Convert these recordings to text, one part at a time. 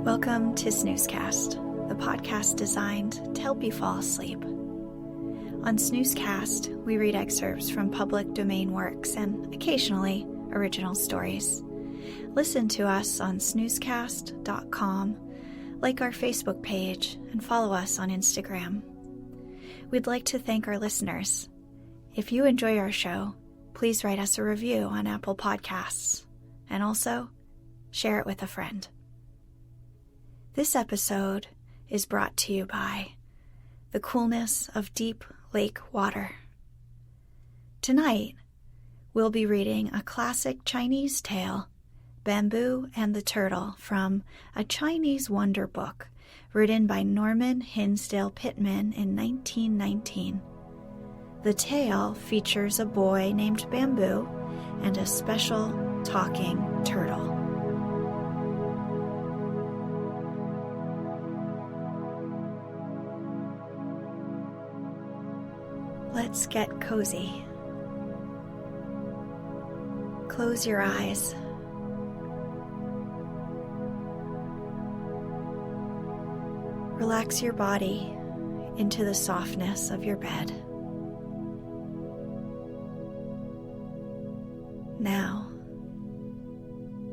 Welcome to Snoozecast, the podcast designed to help you fall asleep. On Snoozecast, we read excerpts from public domain works and occasionally original stories. Listen to us on snoozecast.com, like our Facebook page, and follow us on Instagram. We'd like to thank our listeners. If you enjoy our show, please write us a review on Apple Podcasts, and also share it with a friend. This episode is brought to you by the coolness of deep lake water. Tonight, we'll be reading a classic Chinese tale, Bamboo and the Turtle, from A Chinese Wonder Book, written by Norman Hinsdale Pittman in 1919. The tale features a boy named Bamboo and a special talking turtle. Let's get cozy. Close your eyes. Relax your body into the softness of your bed. Now,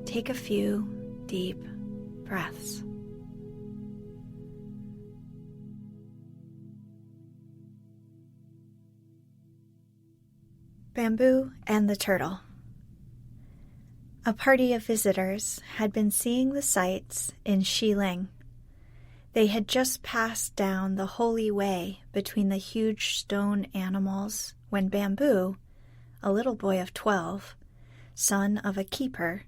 take a few deep breaths. Bamboo and the Turtle. A party of visitors had been seeing the sights in Xiling. They had just passed down the holy way between the huge stone animals when Bamboo, a little boy of 12, son of a keeper,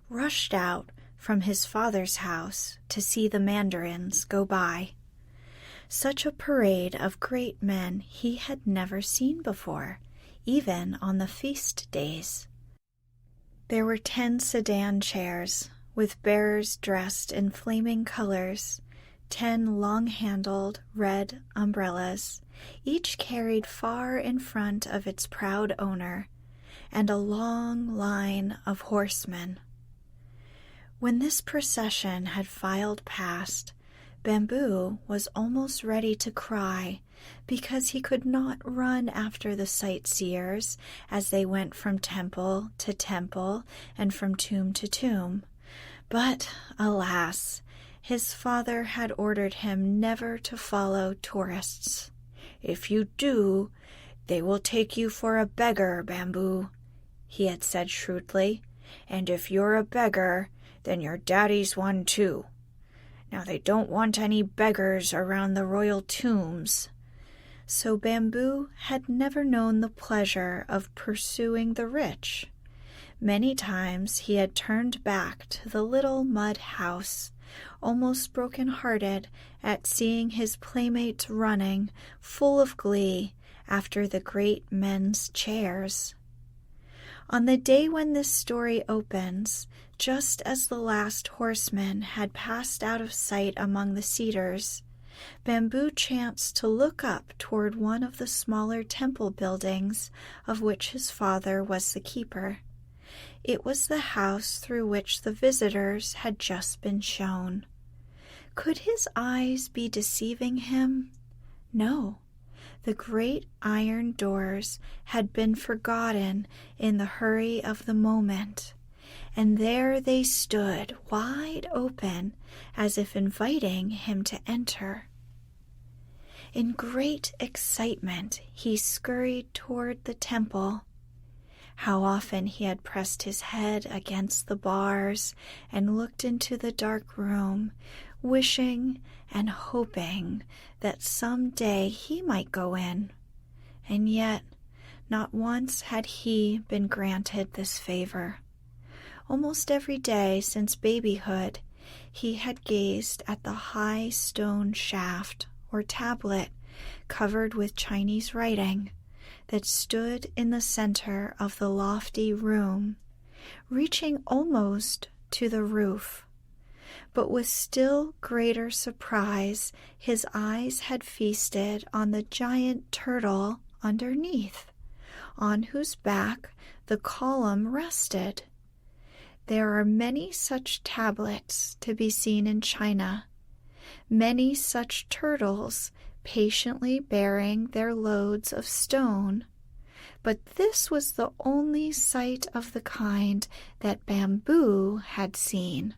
rushed out from his father's house to see the mandarins go by. Such a parade of great men he had never seen before, even on the feast days. There were 10 sedan chairs, with bearers dressed in flaming colors, 10 long-handled red umbrellas, each carried far in front of its proud owner, and a long line of horsemen. When this procession had filed past, Bamboo was almost ready to cry because he could not run after the sightseers as they went from temple to temple and from tomb to tomb. But, alas, his father had ordered him never to follow tourists. "If you do, they will take you for a beggar, Bamboo," he had said shrewdly. "And if you're a beggar, then your daddy's one too. Now they don't want any beggars around the royal tombs." So Bamboo had never known the pleasure of pursuing the rich. Many times he had turned back to the little mud house, almost broken-hearted at seeing his playmates running, full of glee, after the great men's chairs. On the day when this story opens, just as the last horseman had passed out of sight among the cedars, Bamboo chanced to look up toward one of the smaller temple buildings of which his father was the keeper. It was the house through which the visitors had just been shown. Could his eyes be deceiving him? No. The great iron doors had been forgotten in the hurry of the moment, and there they stood wide open as if inviting him to enter. In great excitement, he scurried toward the temple. How often he had pressed his head against the bars and looked into the dark room, wishing and hoping that some day he might go in. And yet, not once had he been granted this favor. Almost every day since babyhood, he had gazed at the high stone shaft or tablet covered with Chinese writing that stood in the center of the lofty room, reaching almost to the roof. But with still greater surprise, his eyes had feasted on the giant turtle underneath, on whose back the column rested. There are many such tablets to be seen in China, many such turtles patiently bearing their loads of stone, but this was the only sight of the kind that Bamboo had seen.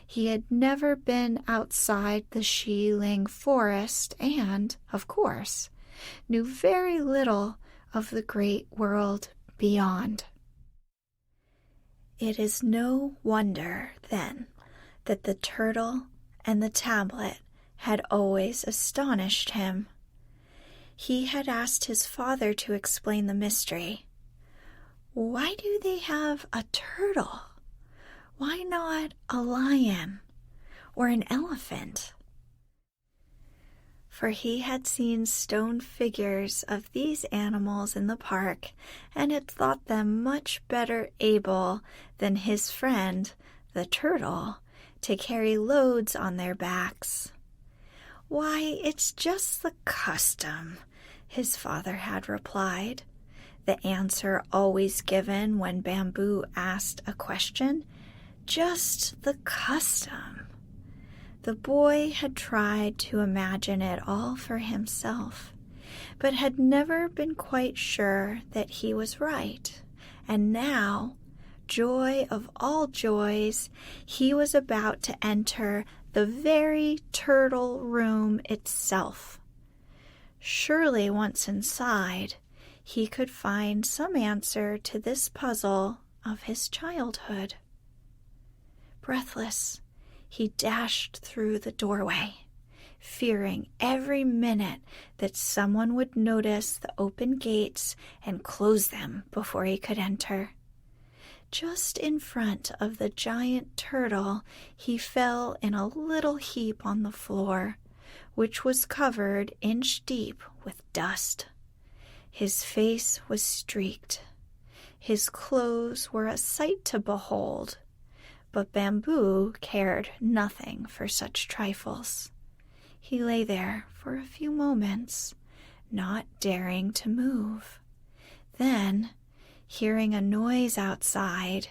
He had never been outside the Xiling forest and, of course, knew very little of the great world beyond. It is no wonder, then, that the turtle and the tablet had always astonished him. He had asked his father to explain the mystery. Why do they have a turtle? Why not a lion or an elephant? For he had seen stone figures of these animals in the park and had thought them much better able than his friend, the turtle, to carry loads on their backs. Why, it's just the custom, his father had replied, the answer always given when Bamboo asked a question. Just the custom. The boy had tried to imagine it all for himself, but had never been quite sure that he was right. And now, joy of all joys, he was about to enter the very turtle room itself. Surely once inside, he could find some answer to this puzzle of his childhood. Breathless, he dashed through the doorway, fearing every minute that someone would notice the open gates and close them before he could enter. Just in front of the giant turtle, he fell in a little heap on the floor, which was covered inch deep with dust. His face was streaked. His clothes were a sight to behold, but Bamboo cared nothing for such trifles. He lay there for a few moments, not daring to move. Then, hearing a noise outside,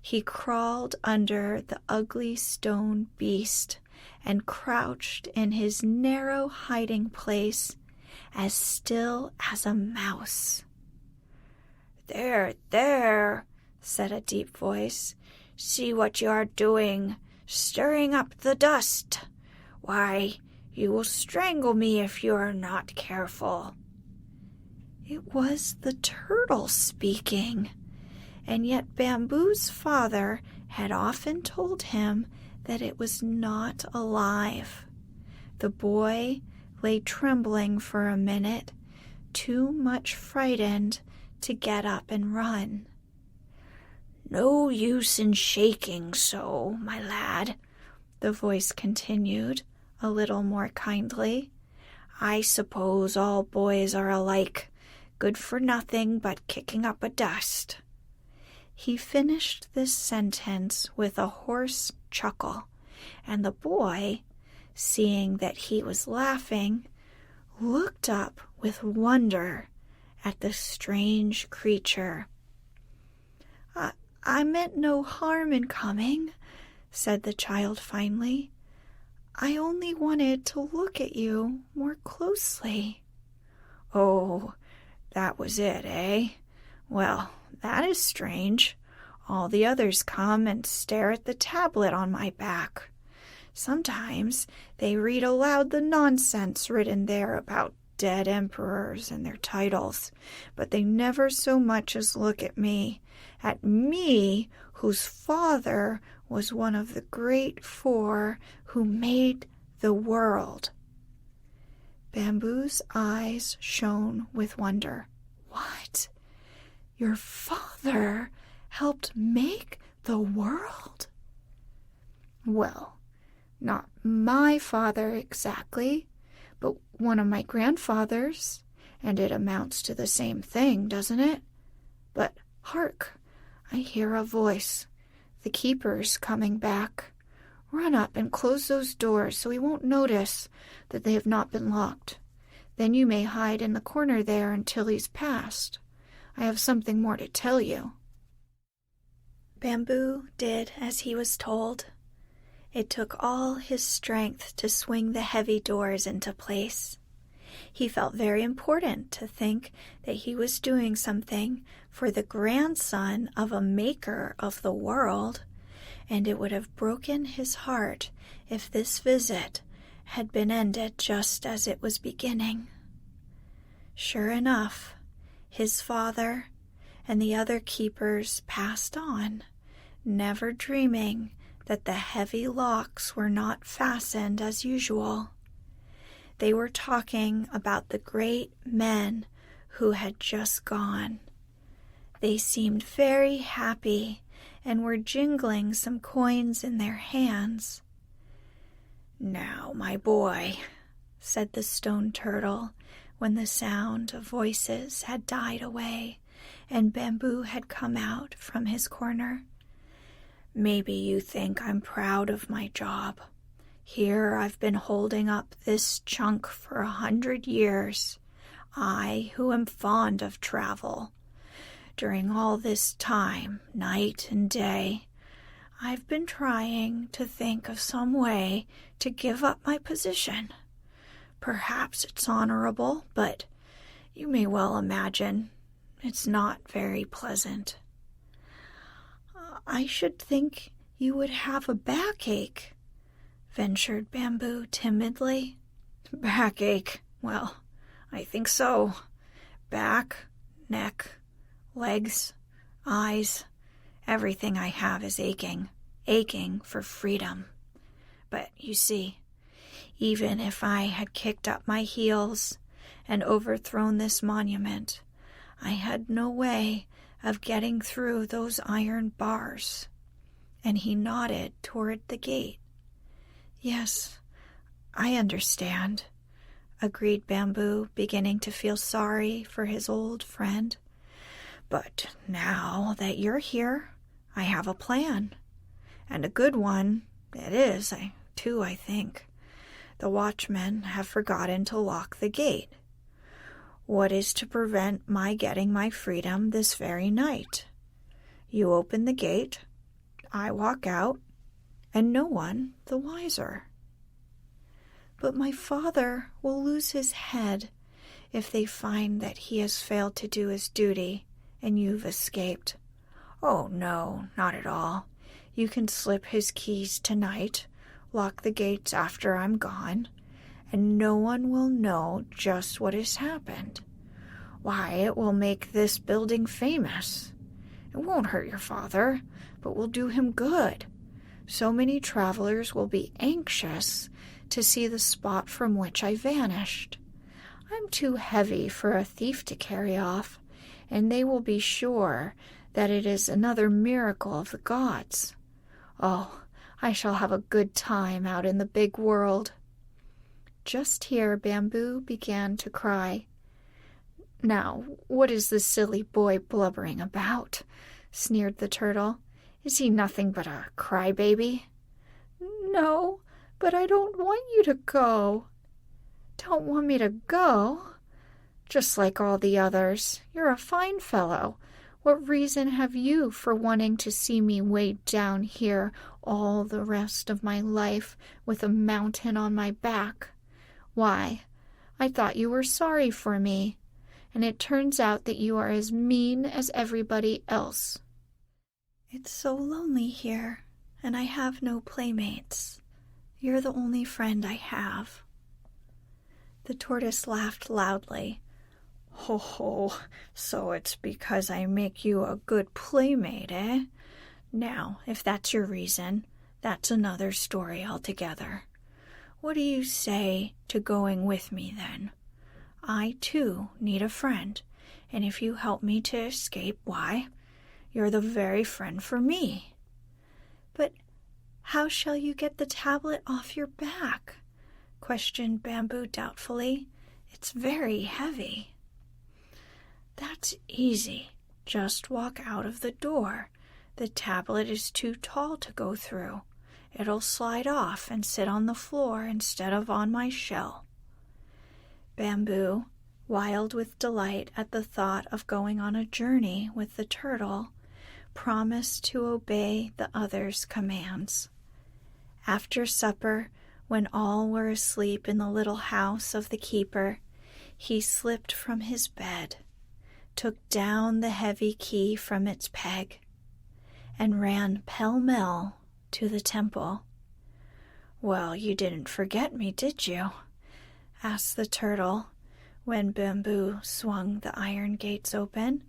he crawled under the ugly stone beast and crouched in his narrow hiding place, as still as a mouse. "There, there," said a deep voice. "See what you are doing, stirring up the dust. Why, you will strangle me if you are not careful." It was the turtle speaking, and yet Bamboo's father had often told him that it was not alive. The boy lay trembling for a minute, too much frightened to get up and run. "No use in shaking so, my lad," the voice continued, a little more kindly. "I suppose all boys are alike, good for nothing but kicking up a dust." He finished this sentence with a hoarse chuckle, and the boy, seeing that he was laughing, looked up with wonder at the strange creature. I meant no harm in coming," said the child finally. "I only wanted to look at you more closely." "Oh, that was it, eh? Well, that is strange. All the others come and stare at the tablet on my back. Sometimes they read aloud the nonsense written there about dead emperors and their titles, but they never so much as look at me, whose father was one of the great four who made the world." Bamboo's eyes shone with wonder. "What? Your father helped make the world?" Well, not my father exactly, but one of my grandfathers, and it amounts to the same thing, doesn't it? But hark, I hear a voice. The keeper's coming back. Run up and close those doors so he won't notice that they have not been locked. Then you may hide in the corner there until he's passed. I have something more to tell you." Bamboo did as he was told. It took all his strength to swing the heavy doors into place. He felt very important to think that he was doing something for the grandson of a maker of the world, and it would have broken his heart if this visit had been ended just as it was beginning. Sure enough, his father and the other keepers passed on, never dreaming that the heavy locks were not fastened as usual. They were talking about the great men who had just gone. They seemed very happy and were jingling some coins in their hands. "Now, my boy," said the stone turtle, when the sound of voices had died away and Bamboo had come out from his corner, "maybe you think I'm proud of my job. Here I've been holding up this chunk for 100 years, I who am fond of travel. During all this time, night and day, I've been trying to think of some way to give up my position. Perhaps it's honorable, but you may well imagine it's not very pleasant." "I should think you would have a backache," ventured Bamboo timidly. "Backache? Well, I think so. Back, neck, legs, eyes, everything I have is aching for freedom. But you see, even if I had kicked up my heels and overthrown this monument, I had no way of getting through those iron bars." And he nodded toward the gate. "Yes, I understand," agreed Bamboo, beginning to feel sorry for his old friend. "But now that you're here, I have a plan. And a good one it is, too, I think. The watchmen have forgotten to lock the gate. What is to prevent my getting my freedom this very night? You open the gate, I walk out, and no one the wiser." "But my father will lose his head if they find that he has failed to do his duty and you've escaped." "Oh, no, not at all. You can slip his keys tonight, lock the gates after I'm gone, and no one will know just what has happened. Why, it will make this building famous. It won't hurt your father, but will do him good. So many travelers will be anxious to see the spot from which I vanished. I'm too heavy for a thief to carry off, and they will be sure that it is another miracle of the gods. Oh, I shall have a good time out in the big world." Just here Bamboo began to cry. "Now, what is the silly boy blubbering about?" sneered the turtle. "Is he nothing but a crybaby?" "No, but I don't want you to go." "Don't want me to go? Just like all the others. You're a fine fellow. What reason have you for wanting to see me weighed down here all the rest of my life with a mountain on my back? Why, I thought you were sorry for me, and it turns out that you are as mean as everybody else." "It's so lonely here, and I have no playmates. You're the only friend I have." The tortoise laughed loudly. "Ho, ho, so it's because I make you a good playmate, eh? Now, if that's your reason, that's another story altogether. What do you say to going with me, then? I, too, need a friend, and if you help me to escape, why, you're the very friend for me." "But How shall you get the tablet off your back? Questioned Bamboo doubtfully. It's very heavy. That's easy. Just walk out of the door. The tablet is too tall to go through. It'll slide off and sit on the floor instead of on my shell. Bamboo, wild with delight at the thought of going on a journey with the turtle, promised to obey the other's commands. After supper, when all were asleep in the little house of the keeper, he slipped from his bed, took down the heavy key from its peg, and ran pell-mell to the temple. "Well, you didn't forget me, did you?" asked the turtle, when Bamboo swung the iron gates open.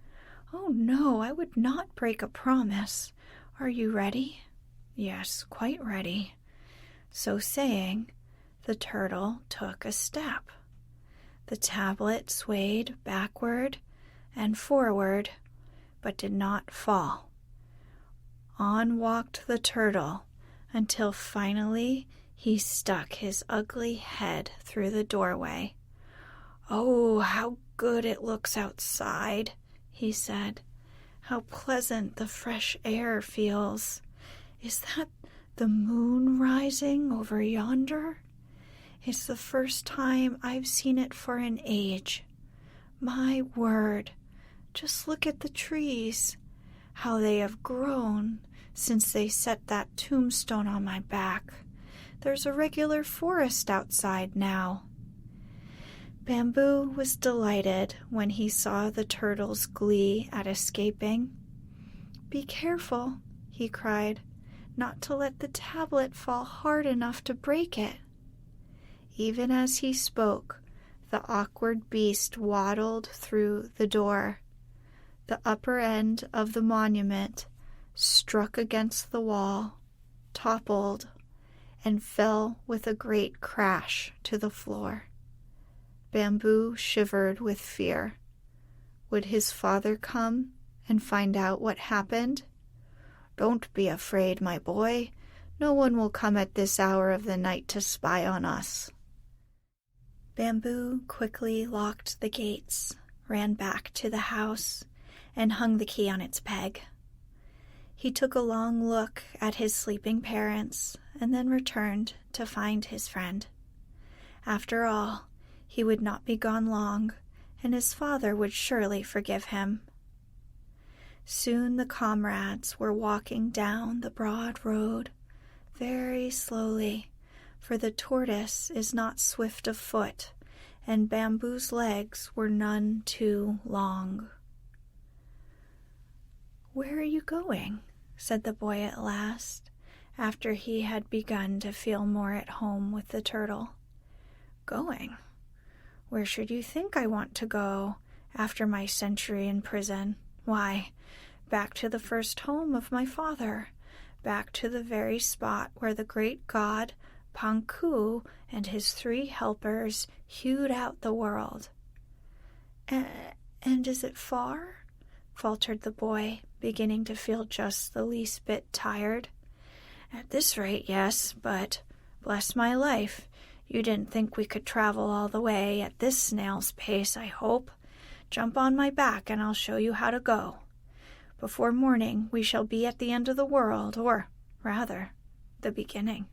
"Oh, no, I would not break a promise. Are you ready?" "Yes, quite ready." So saying, the turtle took a step. The tablet swayed backward and forward, but did not fall. On walked the turtle until finally he stuck his ugly head through the doorway. "Oh, how good it looks outside," he said. "How pleasant the fresh air feels. Is that the moon rising over yonder? It's the first time I've seen it for an age. My word, just look at the trees, how they have grown since they set that tombstone on my back. There's a regular forest outside now." Bamboo was delighted when he saw the turtle's glee at escaping. "Be careful," he cried, "not to let the tablet fall hard enough to break it." Even as he spoke, the awkward beast waddled through the door. The upper end of the monument struck against the wall, toppled, and fell with a great crash to the floor. Bamboo shivered with fear. Would his father come and find out what happened? "Don't be afraid, my boy. No one will come at this hour of the night to spy on us." Bamboo quickly locked the gates, ran back to the house, and hung the key on its peg. He took a long look at his sleeping parents and then returned to find his friend. After all, he would not be gone long, and his father would surely forgive him. Soon the comrades were walking down the broad road, very slowly, for the tortoise is not swift of foot, and Bamboo's legs were none too long. "Where are you going?" said the boy at last, after he had begun to feel more at home with the turtle. "Going? Where should you think I want to go after my century in prison? Why, back to the first home of my father, back to the very spot where the great god Panku and his 3 helpers hewed out the world." And is it far?" faltered the boy, beginning to feel just the least bit tired. "At this rate, yes, but, bless my life, you didn't think we could travel all the way at this snail's pace, I hope. Jump on my back and I'll show you how to go. Before morning we shall be at the end of the world, or, rather, the beginning."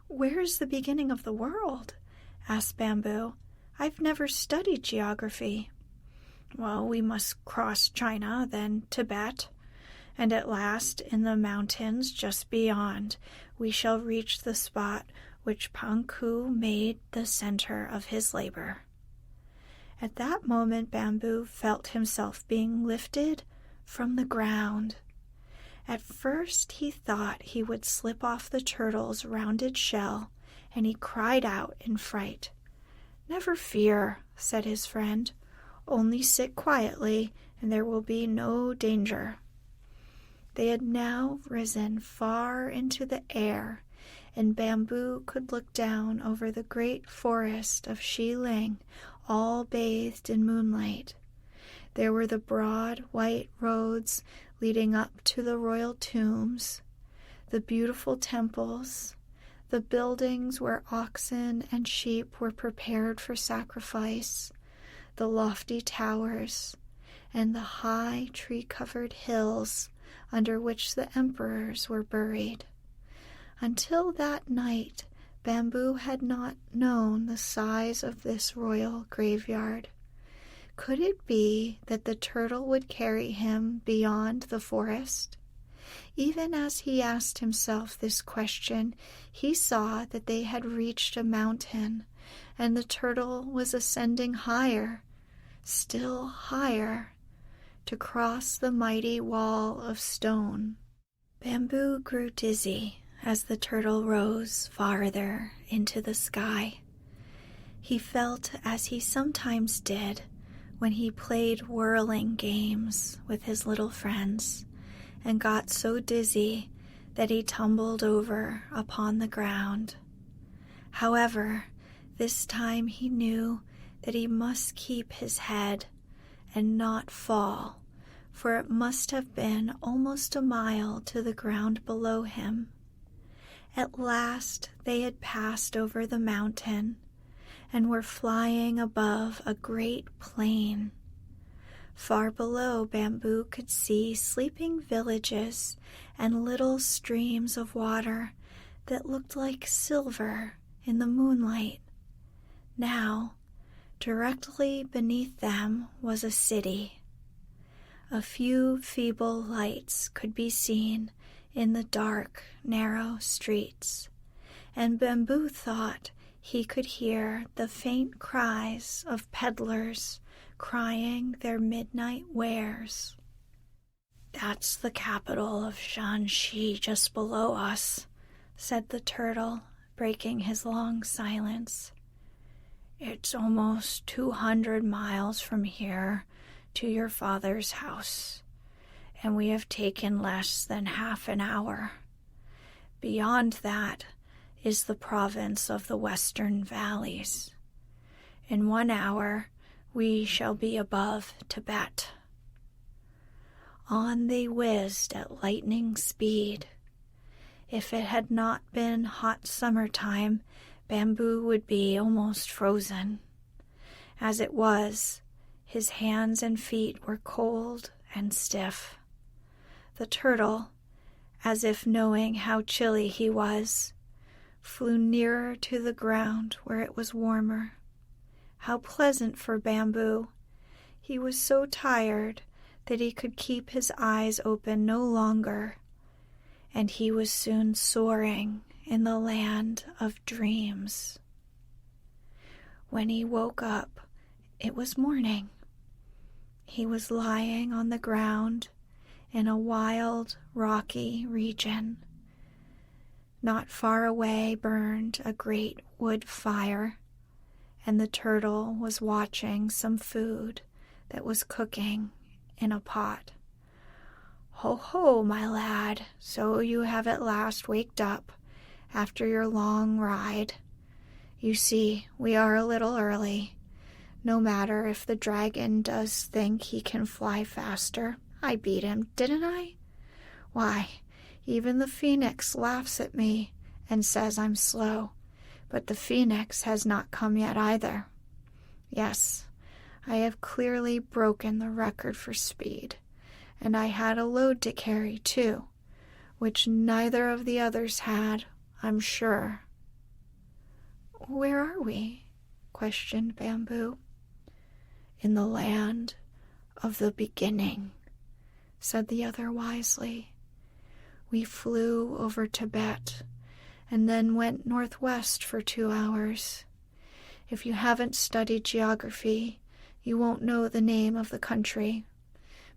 "Where's the beginning of the world?" asked Bamboo. "I've never studied geography." "Well, we must cross China, then Tibet, and at last, in the mountains just beyond, we shall reach the spot which Panku made the center of his labor." At that moment Bamboo felt himself being lifted from the ground. At first he thought he would slip off the turtle's rounded shell, and he cried out in fright. "Never fear," said his friend. "Only sit quietly, and there will be no danger." They had now risen far into the air, and Bamboo could look down over the great forest of Xiling, all bathed in moonlight. There were the broad white roads leading up to the royal tombs, the beautiful temples, the buildings where oxen and sheep were prepared for sacrifice, the lofty towers, and the high tree-covered hills under which the emperors were buried. Until that night, Bamboo had not known the size of this royal graveyard. Could it be that the turtle would carry him beyond the forest? Even as he asked himself this question, he saw that they had reached a mountain, and the turtle was ascending higher, still higher, to cross the mighty wall of stone. Bamboo grew dizzy as the turtle rose farther into the sky. He felt as he sometimes did when he played whirling games with his little friends, and got so dizzy that he tumbled over upon the ground. However, this time he knew that he must keep his head and not fall, for it must have been almost a mile to the ground below him. At last they had passed over the mountain and were flying above a great plain. Far below, Bamboo could see sleeping villages and little streams of water that looked like silver in the moonlight. Now, directly beneath them was a city. A few feeble lights could be seen in the dark, narrow streets, and Bamboo thought he could hear the faint cries of peddlers crying their midnight wares. "That's the capital of Shanxi just below us," said the turtle, breaking his long silence. "It's almost 200 miles from here to your father's house, and we have taken less than half an hour. Beyond that is the province of the Western Valleys. In 1 hour we shall be above Tibet." On they whizzed at lightning speed. If it had not been hot summertime, Bamboo would be almost frozen. As it was, his hands and feet were cold and stiff. The turtle, as if knowing how chilly he was, flew nearer to the ground where it was warmer. How pleasant for Bamboo! He was so tired that he could keep his eyes open no longer, and he was soon soaring in the land of dreams. When he woke up, it was morning. He was lying on the ground in a wild, rocky region. Not far away burned a great wood fire, and the turtle was watching some food that was cooking in a pot. "Ho, ho, my lad, so you have at last waked up after your long ride. You see, we are a little early. No matter if the dragon does think he can fly faster. I beat him, didn't I? Why, even the phoenix laughs at me and says I'm slow, but the phoenix has not come yet either. Yes, I have clearly broken the record for speed, and I had a load to carry too, which neither of the others had, I'm sure." "Where are we?" questioned Bamboo. "In the land of the beginning," said the other wisely. "We flew over Tibet and then went northwest for 2 hours. If you haven't studied geography, you won't know the name of the country.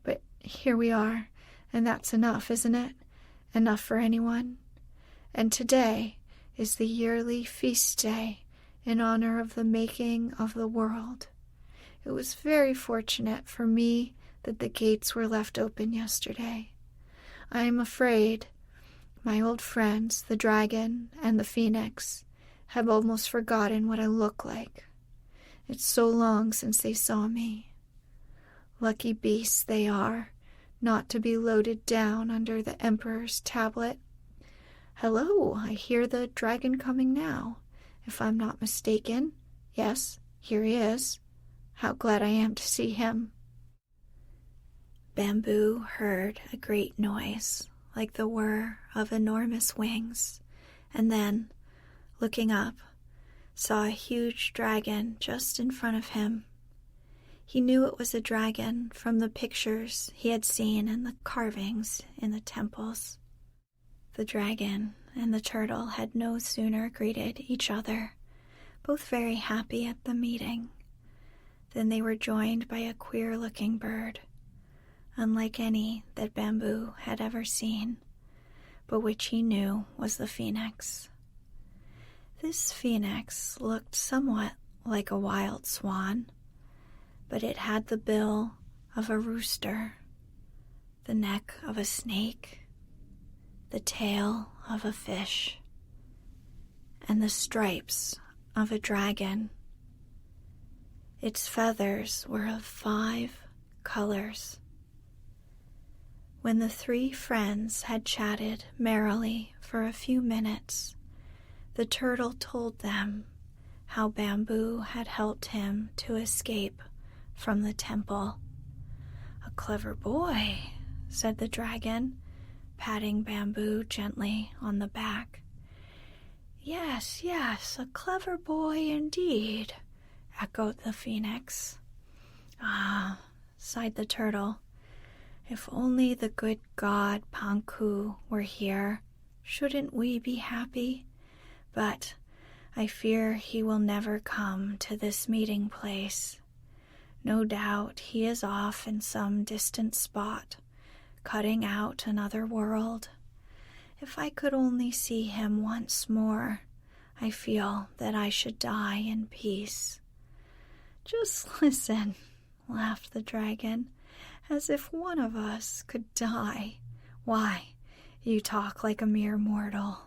But here we are, and that's enough, isn't it? Enough for anyone? And today is the yearly feast day in honor of the making of the world. It was very fortunate for me that the gates were left open yesterday. I am afraid my old friends, the dragon and the phoenix, have almost forgotten what I look like. It's so long since they saw me. Lucky beasts they are, not to be loaded down under the emperor's tablet. Hello, I hear the dragon coming now. If I'm not mistaken, yes, here he is. How glad I am to see him." Bamboo heard a great noise, like the whir of enormous wings, and then, looking up, saw a huge dragon just in front of him. He knew it was a dragon from the pictures he had seen and the carvings in the temples. The dragon and the turtle had no sooner greeted each other, both very happy at the meeting, than they were joined by a queer-looking bird, unlike any that Bamboo had ever seen, but which he knew was the phoenix. This phoenix looked somewhat like a wild swan, but it had the bill of a rooster, the neck of a snake, the tail of a fish, and the stripes of a dragon. Its feathers were of 5 colors. When the 3 friends had chatted merrily for a few minutes, the turtle told them how Bamboo had helped him to escape from the temple. "A clever boy," said the dragon, patting Bamboo gently on the back. Yes, a clever boy indeed," echoed the phoenix. "Ah," sighed the turtle, "if only the good god Panku were here, shouldn't we be happy? But I fear he will never come to this meeting place. No doubt he is off in some distant spot, cutting out another world. If I could only see him once more, I feel that I should die in peace." "Just listen," laughed the dragon, "as if one of us could die. Why, you talk like a mere mortal."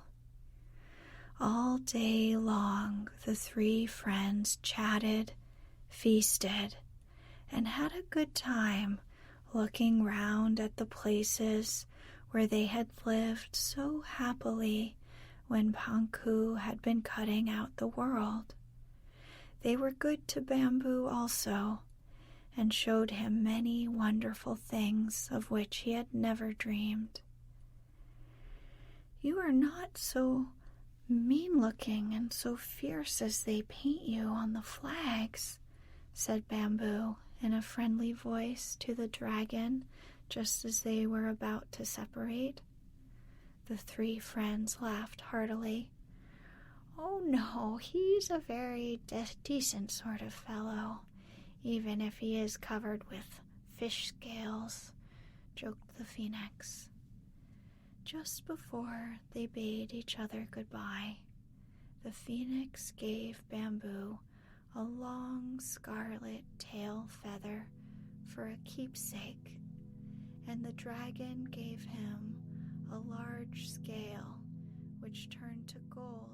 All day long the 3 friends chatted, feasted, and had a good time looking round at the places where they had lived so happily when Panku had been cutting out the world. They were good to Bamboo also, and showed him many wonderful things of which he had never dreamed. "You are not so mean-looking and so fierce as they paint you on the flags," said Bamboo in a friendly voice to the dragon just as they were about to separate. The 3 friends laughed heartily. "Oh no, he's a very decent sort of fellow, even if he is covered with fish scales," joked the phoenix. Just before they bade each other goodbye, the phoenix gave Bamboo a long scarlet tail feather for a keepsake, and the dragon gave him a large scale which turned to gold